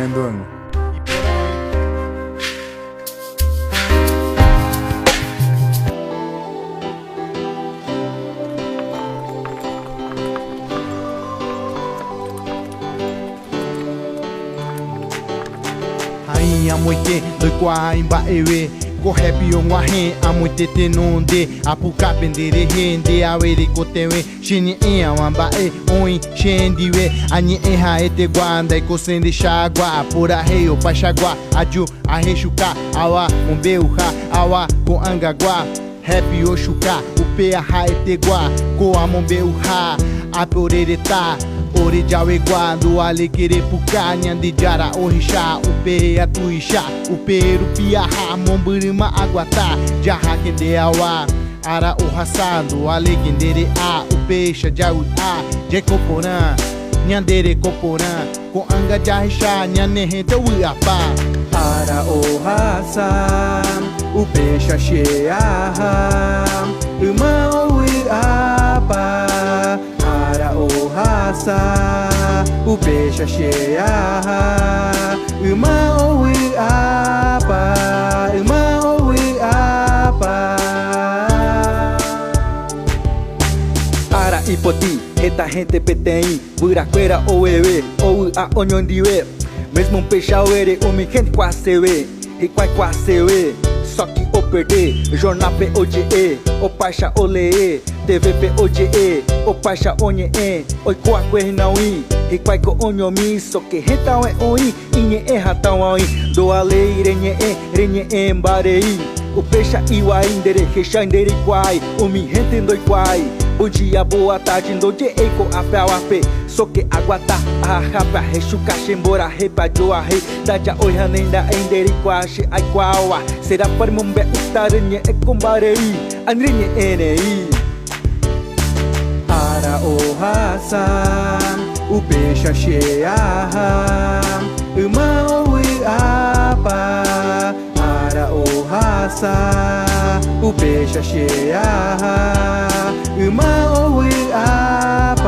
Amendoim. Rainha moite, doi kwa imba ewe. Correpe on wahen, amoite te nonde. Apuka pendere rende, awere kotewe. Shini ea wamba e, oi, shendiwe. Anyi eha ete guanda, eko sende shagua. Pura rei o pachagua, aju, arrechuka. Awa, umbeuha, awa, ko angagua. Happy Oshuka, upea ha etegua. Ko amombeuha, aporereta. Ore jawegua, do alegere puka. Nyandi jara orisha, upe atuisha. Upe rupiaha, momburima aguata. Jaha kende awa, ara ohasando. Alegendere a, upeixa jau a. Jekoporã, nyandere koporã. Ko anga jahisha, nyanehe do uiapa. Ara ohasa, upeixa cheia. Uma uiapa. Ara ohasa, upeixa cheia. Uma uiapa. Uma uiapa. Ara ipoti, reta rente petei. Buraqueira oewe, ou a onhondiwe. Mesmo peixe auere, o me quente quasewe. E quasewe. Só que o perder, jornal PODE, o paixa olee, TV PODE, o paixa onye, oi coaque não i, e quaico onyomi, só que reta é oi, inhe e ratão oi, do alei, renhe embarei, o peixa iwa indere, recha indere quai, o mi rente doi quai, bom dia, boa tarde, doje eco ape ao ape, só que aguata, a rapa, rechuca, chembora, repa, joa, rei, daja oi hanenda, indere quache, ai quaua, será para mumbe utarenye e combarei, anrenye enei. Ara ohasa, o peixe cheia, uma uiapa. Ara ohasa, o peixe cheia, uma uiapa.